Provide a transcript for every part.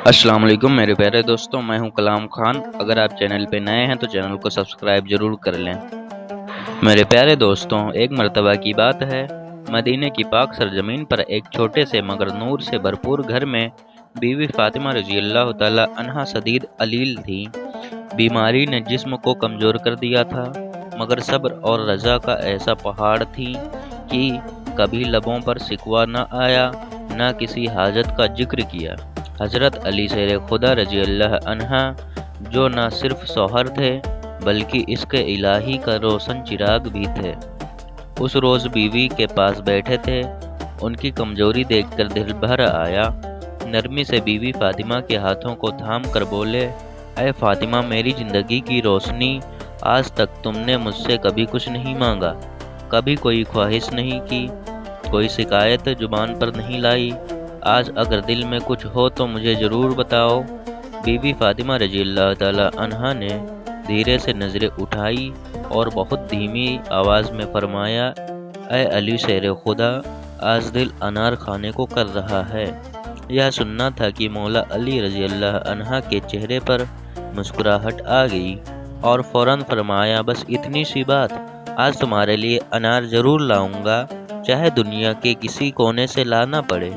السلام علیکم میرے پیارے دوستوں، میں ہوں کلام خان۔ اگر آپ چینل پہ نئے ہیں تو چینل کو سبسکرائب ضرور کر لیں۔ میرے پیارے دوستوں، ایک مرتبہ کی بات ہے، مدینے کی پاک سرزمین پر ایک چھوٹے سے مگر نور سے بھرپور گھر میں بیوی فاطمہ رضی اللہ تعالی عنہا شدید علیل تھی۔ بیماری نے جسم کو کمزور کر دیا تھا، مگر صبر اور رضا کا ایسا پہاڑ تھی کہ کبھی لبوں پر شکوہ نہ آیا، نہ کسی حاجت کا ذکر کیا۔ حضرت علی شیر خدا رضی اللہ عنہ جو نہ صرف شوہر تھے بلکہ عشق الہی کا روشن چراغ بھی تھے، اس روز بیوی کے پاس بیٹھے تھے۔ ان کی کمزوری دیکھ کر دل بھر آیا۔ نرمی سے بیوی فاطمہ کے ہاتھوں کو تھام کر بولے، اے فاطمہ میری زندگی کی روشنی، آج تک تم نے مجھ سے کبھی کچھ نہیں مانگا، کبھی کوئی خواہش نہیں کی، کوئی شکایت زبان پر نہیں لائی۔ آج اگر دل میں کچھ ہو تو مجھے ضرور بتاؤ۔ بی بی فاطمہ رضی اللہ تعالی عنہا نے دھیرے سے نظریں اٹھائی اور بہت دھیمی آواز میں فرمایا، اے علی شیر خدا، آج دل انار کھانے کو کر رہا ہے۔ یہ سننا تھا کہ مولا علی رضی اللہ عنہ کے چہرے پر مسکراہٹ آ گئی اور فوراً فرمایا، بس اتنی سی بات، آج تمہارے لیے انار ضرور لاؤں گا، چاہے دنیا کے کسی کونے سے لانا پڑے۔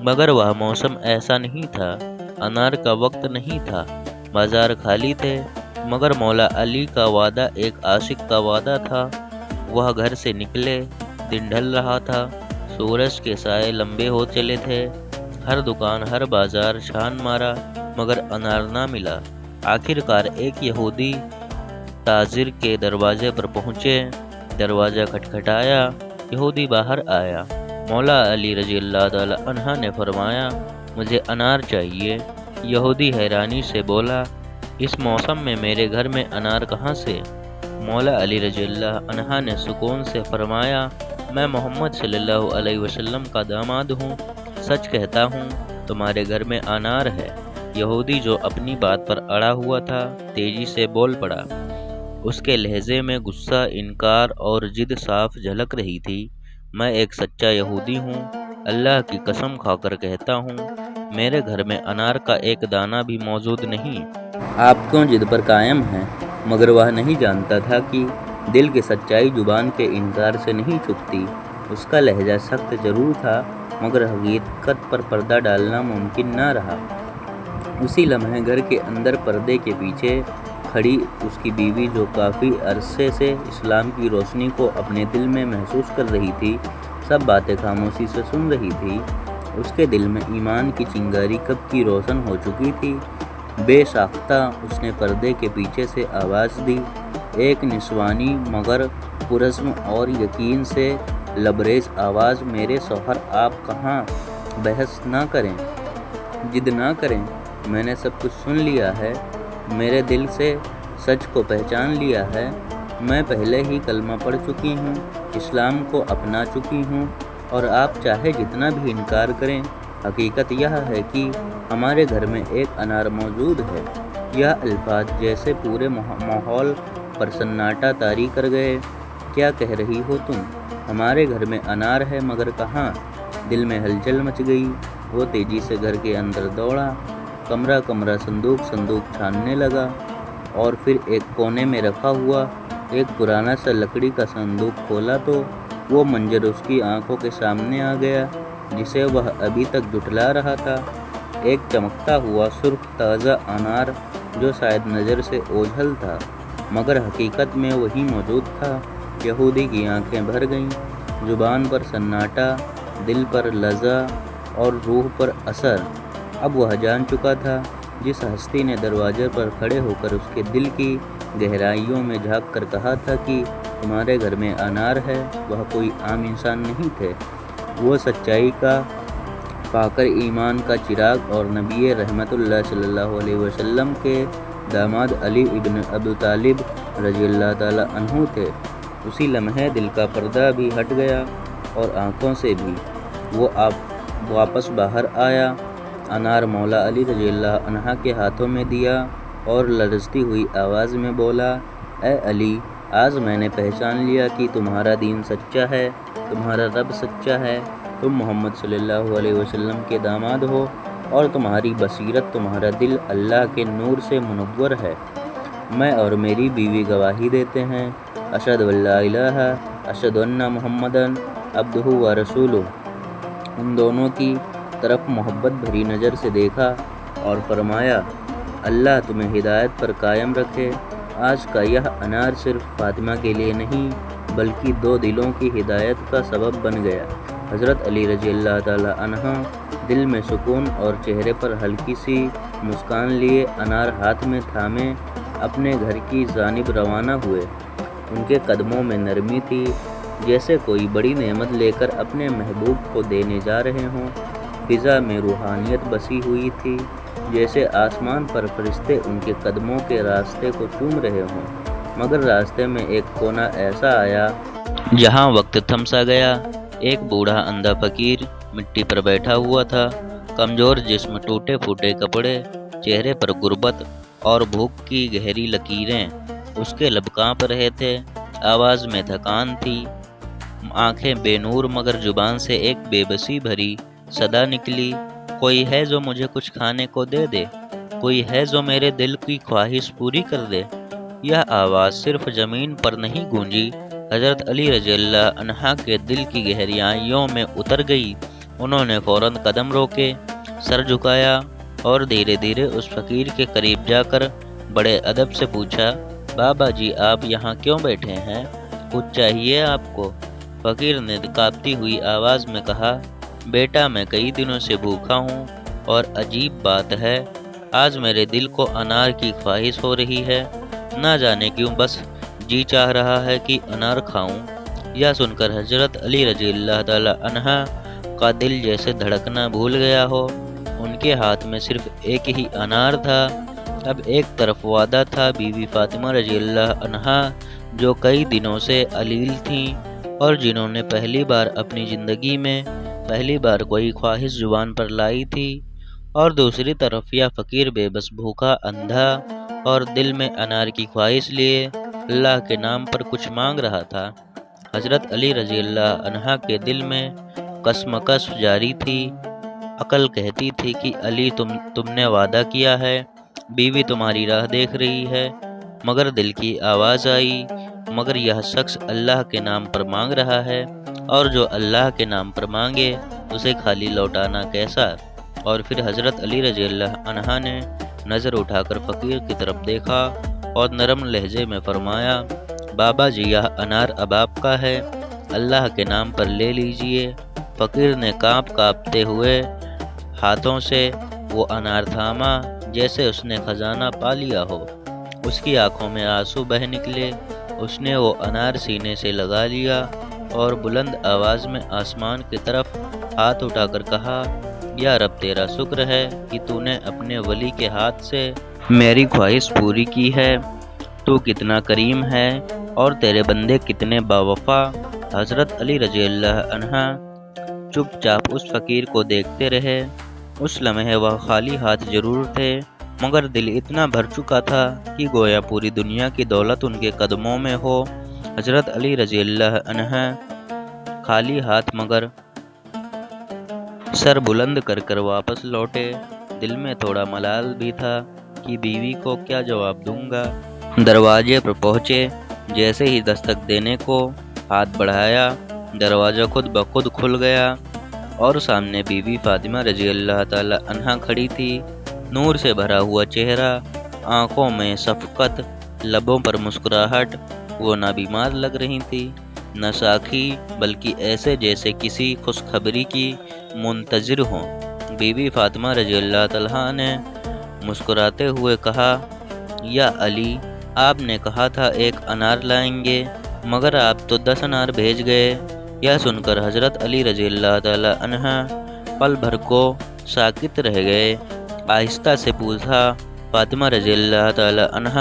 مگر وہ موسم ایسا نہیں تھا، انار کا وقت نہیں تھا، بازار خالی تھے، مگر مولا علی کا وعدہ ایک عاشق کا وعدہ تھا۔ وہ گھر سے نکلے، دن ڈھل رہا تھا، سورج کے سائے لمبے ہو چلے تھے، ہر دکان ہر بازار چھان مارا، مگر انار نہ ملا۔ آخر کار ایک یہودی تاجر کے دروازے پر پہنچے، دروازہ کھٹکھٹایا، یہودی باہر آیا۔ مولا علی رضی اللہ تعالی عنہ نے فرمایا، مجھے انار چاہیے۔ یہودی حیرانی سے بولا، اس موسم میں میرے گھر میں انار کہاں سے؟ مولا علی رضی اللہ عنہ نے سکون سے فرمایا، میں محمد صلی اللہ علیہ وسلم کا داماد ہوں، سچ کہتا ہوں تمہارے گھر میں انار ہے۔ یہودی جو اپنی بات پر اڑا ہوا تھا تیزی سے بول پڑا، اس کے لہجے میں غصہ، انکار اور ضد صاف جھلک رہی تھی، میں ایک سچا یہودی ہوں، اللہ کی قسم کھا کر کہتا ہوں میرے گھر میں انار کا ایک دانہ بھی موجود نہیں۔ آپ کیوں ضد پر قائم ہیں؟ مگر وہ نہیں جانتا تھا کہ دل کی سچائی زبان کے انکار سے نہیں چھپتی۔ اس کا لہجہ سخت ضرور تھا، مگر حقیقت پر پردہ ڈالنا ممکن نہ رہا۔ اسی لمحے گھر کے اندر پردے کے پیچھے کھڑی اس کی بیوی، جو کافی عرصے سے اسلام کی روشنی کو اپنے دل میں محسوس کر رہی تھی، سب باتیں خاموشی سے سن رہی تھی۔ اس کے دل میں ایمان کی چنگاری کب کی روشن ہو چکی تھی۔ بے ساختہ اس نے پردے کے پیچھے سے آواز دی، ایک نسوانی مگر پرعزم اور یقین سے لبریز آواز، میرے شوہر آپ کہاں؟ بحث نہ کریں، ضد نہ کریں، میں نے سب کچھ سن لیا ہے، میرے دل سے سچ کو پہچان لیا ہے، میں پہلے ہی کلمہ پڑھ چکی ہوں، اسلام کو اپنا چکی ہوں، اور آپ چاہے جتنا بھی انکار کریں، حقیقت یہ ہے کہ ہمارے گھر میں ایک انار موجود ہے۔ یہ الفاظ جیسے پورے ماحول پر سناٹا طاری کر گئے۔ کیا کہہ رہی ہو تم؟ ہمارے گھر میں انار ہے، مگر کہاں؟ دل میں ہلچل مچ گئی۔ وہ تیزی سے گھر کے اندر دوڑا، کمرہ کمرہ، صندوق صندوق چھاننے لگا، اور پھر ایک کونے میں رکھا ہوا ایک پرانا سا لکڑی کا صندوق کھولا تو وہ منظر اس کی آنکھوں کے سامنے آ گیا جسے وہ ابھی تک جھٹلا رہا تھا۔ ایک چمکتا ہوا سرخ تازہ انار جو شاید نظر سے اوجھل تھا، مگر حقیقت میں وہی موجود تھا۔ یہودی کی آنکھیں بھر گئیں، زبان پر سناٹا، دل پر لرزہ اور روح پر اثر۔ اب وہ جان چکا تھا، جس ہستی نے دروازے پر کھڑے ہو کر اس کے دل کی گہرائیوں میں جھانک کر کہا تھا کہ تمہارے گھر میں انار ہے، وہ کوئی عام انسان نہیں تھے۔ وہ سچائی کا پاکر ایمان کا چراغ اور نبی رحمت اللہ صلی اللہ علیہ وسلم کے داماد علی ابن ابی طالب رضی اللہ تعالی عنہ تھے۔ اسی لمحے دل کا پردہ بھی ہٹ گیا اور آنکھوں سے بھی۔ وہ واپس باہر آیا، انار مولا علی رضی اللہ عنہ کے ہاتھوں میں دیا اور لرزتی ہوئی آواز میں بولا، اے علی، آج میں نے پہچان لیا کہ تمہارا دین سچا ہے، تمہارا رب سچا ہے، تم محمد صلی اللہ علیہ وسلم کے داماد ہو، اور تمہاری بصیرت، تمہارا دل اللہ کے نور سے منور ہے۔ میں اور میری بیوی گواہی دیتے ہیں، اشہد ان لا الہ اشہد ان محمدً عبدہ و رسولہ۔ ان دونوں کی طرف محبت بھری نظر سے دیکھا اور فرمایا، اللہ تمہیں ہدایت پر قائم رکھے۔ آج کا یہ انار صرف فاطمہ کے لیے نہیں بلکہ 2 دلوں کی ہدایت کا سبب بن گیا۔ حضرت علی رضی اللہ تعالیٰ عنہ دل میں سکون اور چہرے پر ہلکی سی مسکان لیے انار ہاتھ میں تھامے اپنے گھر کی جانب روانہ ہوئے۔ ان کے قدموں میں نرمی تھی، جیسے کوئی بڑی نعمت لے کر اپنے محبوب کو دینے جا رہے ہوں۔ فضا میں روحانیت بسی ہوئی تھی، جیسے آسمان پر فرشتے ان کے قدموں کے راستے کو چوم رہے ہوں۔ مگر راستے میں ایک کونا ایسا آیا جہاں وقت تھم سا گیا۔ ایک بوڑھا اندھا فقیر مٹی پر بیٹھا ہوا تھا، کمزور جسم، ٹوٹے پھوٹے کپڑے، چہرے پر غربت اور بھوک کی گہری لکیریں۔ اس کے لب کانپ رہے تھے، آواز میں تھکان تھی، آنکھیں بے نور، مگر زبان سے ایک بے بسی بھری صدا نکلی، کوئی ہے جو مجھے کچھ کھانے کو دے دے، کوئی ہے جو میرے دل کی خواہش پوری کر دے۔ یہ آواز صرف زمین پر نہیں گونجی، حضرت علی رضی اللہ عنہ کے دل کی گہرائیوں میں اتر گئی۔ انہوں نے فوراً قدم روکے، سر جھکایا اور دھیرے دھیرے اس فقیر کے قریب جا کر بڑے ادب سے پوچھا، بابا جی آپ یہاں کیوں بیٹھے ہیں؟ کچھ چاہیے آپ کو؟ فقیر نے کانپتی ہوئی آواز میں کہا، بیٹا میں کئی دنوں سے بھوکا ہوں اور عجیب بات ہے، آج میرے دل کو انار کی خواہش ہو رہی ہے، نہ جانے کیوں بس جی چاہ رہا ہے کہ انار کھاؤں۔ یہ سن کر حضرت علی رضی اللہ تعالی عنہ کا دل جیسے دھڑکنا بھول گیا ہو۔ ان کے ہاتھ میں صرف ایک ہی انار تھا۔ اب ایک طرف وعدہ تھا بیوی فاطمہ رضی اللہ عنہا جو کئی دنوں سے علیل تھیں اور جنہوں نے پہلی بار اپنی زندگی میں کوئی خواہش زبان پر لائی تھی، اور دوسری طرف یہ فقیر بے بس بھوکا اندھا اور دل میں انار کی خواہش لیے اللہ کے نام پر کچھ مانگ رہا تھا۔ حضرت علی رضی اللہ عنہ کے دل میں کشمکش جاری تھی۔ عقل کہتی تھی کہ علی تم نے وعدہ کیا ہے، بیوی تمہاری راہ دیکھ رہی ہے، مگر دل کی آواز آئی، مگر یہ شخص اللہ کے نام پر مانگ رہا ہے، اور جو اللہ کے نام پر مانگے اسے خالی لوٹانا کیسا؟ اور پھر حضرت علی رضی اللہ عنہ نے نظر اٹھا کر فقیر کی طرف دیکھا اور نرم لہجے میں فرمایا، بابا جی یہ انار اب آپ کا ہے، اللہ کے نام پر لے لیجئے۔ فقیر نے کانپتے ہوئے ہاتھوں سے وہ انار تھاما جیسے اس نے خزانہ پا لیا ہو۔ اس کی آنکھوں میں آنسو بہہ نکلے، اس نے وہ انار سینے سے لگا لیا اور بلند آواز میں آسمان کی طرف ہاتھ اٹھا کر کہا، یا رب تیرا شکر ہے کہ تو نے اپنے ولی کے ہاتھ سے میری خواہش پوری کی ہے، تو کتنا کریم ہے اور تیرے بندے کتنے باوفا۔ حضرت علی رضی اللہ عنہ چپ چاپ اس فقیر کو دیکھتے رہے۔ اس لمحے وہ خالی ہاتھ ضرور تھے، مگر دل اتنا بھر چکا تھا کہ گویا پوری دنیا کی دولت ان کے قدموں میں ہو۔ حضرت علی رضی اللہ عنہ خالی ہاتھ مگر سر بلند کر کر واپس لوٹے۔ دل میں تھوڑا ملال بھی تھا کہ بیوی کو کیا جواب دوں گا۔ دروازے پر پہنچے، جیسے ہی دستک دینے کو ہاتھ بڑھایا، دروازہ خود بخود کھل گیا اور سامنے بیوی فاطمہ رضی اللہ تعالی عنہا کھڑی تھی، نور سے بھرا ہوا چہرہ، آنکھوں میں شفقت، لبوں پر مسکراہٹ۔ وہ نہ بیمار لگ رہی تھی، نہ ساکھی، بلکہ ایسے جیسے کسی خوشخبری کی منتظر ہوں۔ بیوی فاطمہ رضی اللہ تعالیٰ نے مسکراتے ہوئے کہا، یا علی، آپ نے کہا تھا ایک انار لائیں گے، مگر آپ تو 10 انار بھیج گئے۔ یہ سن کر حضرت علی رضی اللہ تعالی عنہ پل بھر کو ساکت رہ گئے۔ آہستہ سے پوچھا، فاطمہ رضی اللہ تعالی عنہ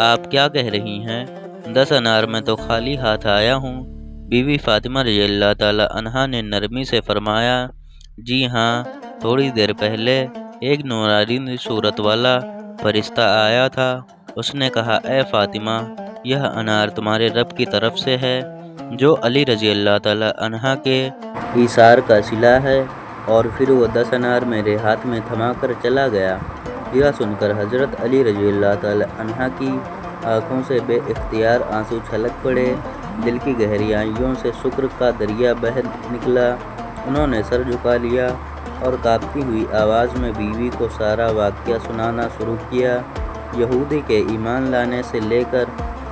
آپ کیا کہہ رہی ہیں؟ 10 انار میں تو خالی ہاتھ آیا ہوں۔ بیوی فاطمہ رضی اللہ تعالی عنہ نے نرمی سے فرمایا، جی ہاں، تھوڑی دیر پہلے ایک نورانی صورت والا فرشتہ آیا تھا، اس نے کہا، اے فاطمہ، یہ انار تمہارے رب کی طرف سے ہے، جو علی رضی اللہ تعالی عنہ کے ایثار کا صلہ ہے۔ اور پھر وہ 10 انار میرے ہاتھ میں تھما کر چلا گیا۔ یہ سن کر حضرت علی رضی اللہ تعالی عنہ کی آنکھوں سے بے اختیار آنسو چھلک پڑے۔ دل کی گہرائیوں سے شکر کا دریا بہہ نکلا۔ انہوں نے سر جھکا لیا اور کانپتی ہوئی آواز میں بیوی کو سارا واقعہ سنانا شروع کیا۔ یہودی کے ایمان لانے سے لے کر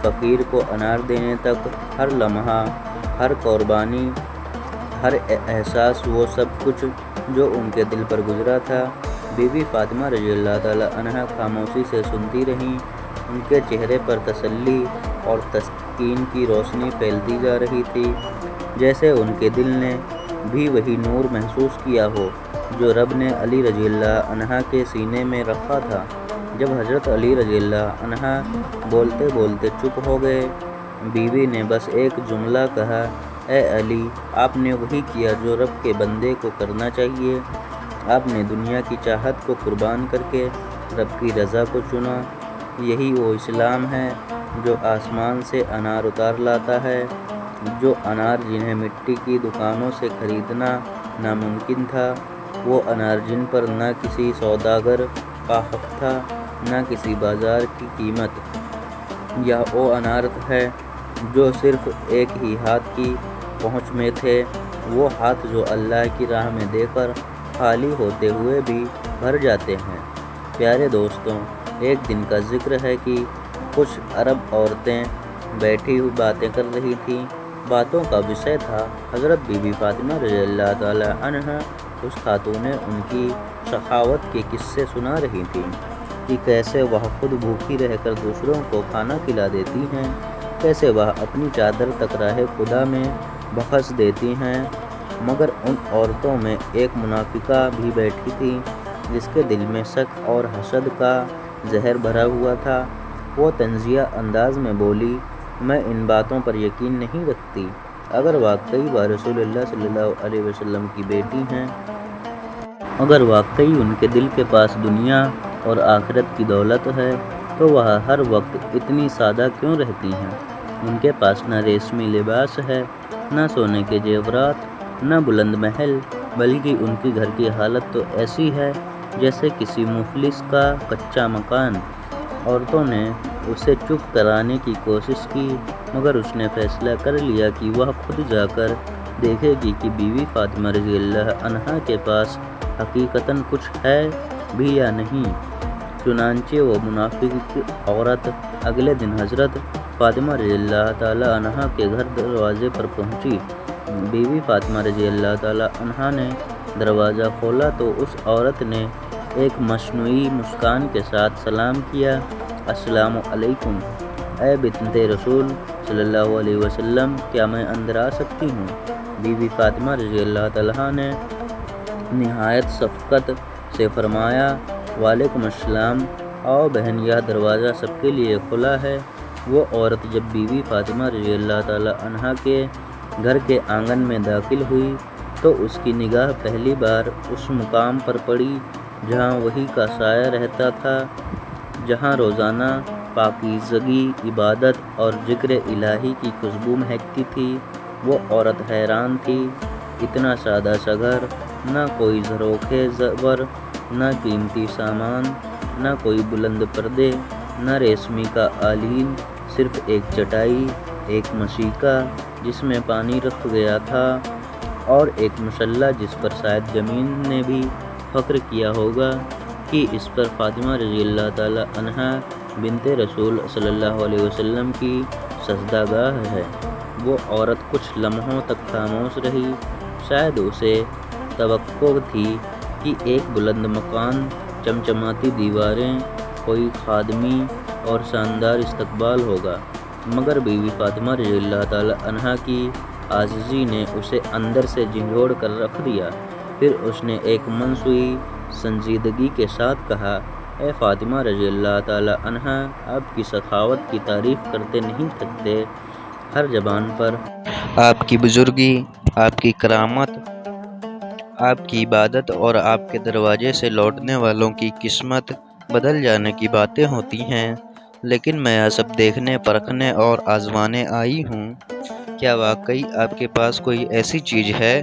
فقیر کو انار دینے تک، ہر لمحہ، ہر قربانی، ہر احساس، وہ سب کچھ جو ان کے دل پر گزرا تھا۔ بی بی فاطمہ رضی اللہ تعالی عنہا خاموشی سے سنتی رہیں۔ ان کے چہرے پر تسلی اور تسکین کی روشنی پھیلتی جا رہی تھی، جیسے ان کے دل نے بھی وہی نور محسوس کیا ہو جو رب نے علی رضی اللہ عنہ کے سینے میں رکھا تھا۔ جب حضرت علی رضی اللہ عنہ بولتے بولتے چپ ہو گئے، بیوی نے بس ایک جملہ کہا، اے علی، آپ نے وہی کیا جو رب کے بندے کو کرنا چاہیے۔ آپ نے دنیا کی چاہت کو قربان کر کے رب کی رضا کو چنا۔ یہی وہ اسلام ہے جو آسمان سے انار اتار لاتا ہے، جو انار جنہیں مٹی کی دکانوں سے خریدنا ناممکن تھا، وہ انار جن پر نہ کسی سوداگر کا حق تھا، نہ کسی بازار کی قیمت۔ یا وہ انار ہے جو صرف ایک ہی ہاتھ کی پہنچ میں تھے، وہ ہاتھ جو اللہ کی راہ میں دے کر خالی ہوتے ہوئے بھی بھر جاتے ہیں۔ پیارے دوستوں، ایک دن کا ذکر ہے کہ کچھ عرب عورتیں بیٹھی ہوئی باتیں کر رہی تھیں۔ باتوں کا وشے تھا حضرت بی بی فاطمہ رضی اللہ تعالی عنہ۔ اس خاتون ان کی سخاوت کے قصے سنا رہی تھیں کہ کیسے وہ خود بھوکی رہ کر دوسروں کو کھانا کھلا دیتی ہیں، کیسے وہ اپنی چادر تک راہ خدا میں بخش دیتی ہیں، مگر ان عورتوں میں ایک منافقہ بھی بیٹھی تھی جس کے دل میں شک اور حسد کا زہر بھرا ہوا تھا۔ وہ طنزیہ انداز میں بولی، میں ان باتوں پر یقین نہیں رکھتی۔ اگر واقعی وہ رسول اللہ صلی اللہ علیہ وسلم کی بیٹی ہیں، اگر واقعی ان کے دل کے پاس دنیا اور آخرت کی دولت ہے، تو وہ ہر وقت اتنی سادہ کیوں رہتی ہیں؟ ان کے پاس نہ ریشمی لباس ہے، نہ سونے کے زیورات، نہ بلند محل، بلکہ ان کے گھر کی حالت تو ایسی ہے جیسے کسی مفلس کا کچا مکان۔ عورتوں نے اسے چپ کرانے کی کوشش کی، مگر اس نے فیصلہ کر لیا کہ وہ خود جا کر دیکھے گی کہ بی بی فاطمہ رضی اللہ عنہا کے پاس حقیقتاً کچھ ہے بھی یا نہیں۔ چنانچہ وہ منافق عورت اگلے دن حضرت فاطمہ رضی اللہ تعالی عنہا کے گھر دروازے پر پہنچی۔ بی بی فاطمہ رضی اللہ تعالی عنہا نے دروازہ کھولا تو اس عورت نے ایک مصنوعی مسکان کے ساتھ سلام کیا، السلام علیکم، اے بنت رسول صلی اللہ علیہ وسلم، کیا میں اندر آ سکتی ہوں؟ بی بی فاطمہ رضی اللہ تعالیٰ نے نہایت شفقت سے فرمایا، وعلیکم السلام، آؤ بہن، یہ دروازہ سب کے لیے کھلا ہے۔ وہ عورت جب بی بی فاطمہ رضی اللہ تعالی عنہا کے گھر کے آنگن میں داخل ہوئی تو اس کی نگاہ پہلی بار اس مقام پر پڑی جہاں وحی کا سایہ رہتا تھا، جہاں روزانہ پاکیزگی، عبادت اور ذکر الہی کی خوشبو مہکتی تھی۔ وہ عورت حیران تھی، اتنا سادہ سا گھر، نہ کوئی زروخے زیور، نہ قیمتی سامان، نہ کوئی بلند پردے، نہ ریشمی کا قالین، صرف ایک چٹائی، ایک مشیکہ جس میں پانی رکھ گیا تھا، اور ایک مسلح جس پر شاید زمین نے بھی فخر کیا ہوگا کہ اس پر فاطمہ رضی اللہ تعالی عنہا بنت رسول صلی اللہ علیہ وسلم کی سجدہ گاہ ہے۔ وہ عورت کچھ لمحوں تک خاموش رہی، شاید اسے توقع تھی کہ ایک بلند مکان، چمچماتی دیواریں، کوئی خادمی اور شاندار استقبال ہوگا، مگر بی بی فاطمہ رضی اللہ تعالی عنہا کی عاجزی نے اسے اندر سے جھنجھوڑ کر رکھ دیا۔ پھر اس نے ایک منصوعی سنجیدگی کے ساتھ کہا، اے فاطمہ رضی اللہ تعالی عنہا، آپ کی سخاوت کی تعریف کرتے نہیں تھکتے۔ ہر زبان پر آپ کی بزرگی، آپ کی کرامت، آپ کی عبادت اور آپ کے دروازے سے لوٹنے والوں کی قسمت بدل جانے کی باتیں ہوتی ہیں، لیکن میں یہ سب دیکھنے، پرکھنے اور آزمانے آئی ہوں۔ کیا واقعی آپ کے پاس کوئی ایسی چیز ہے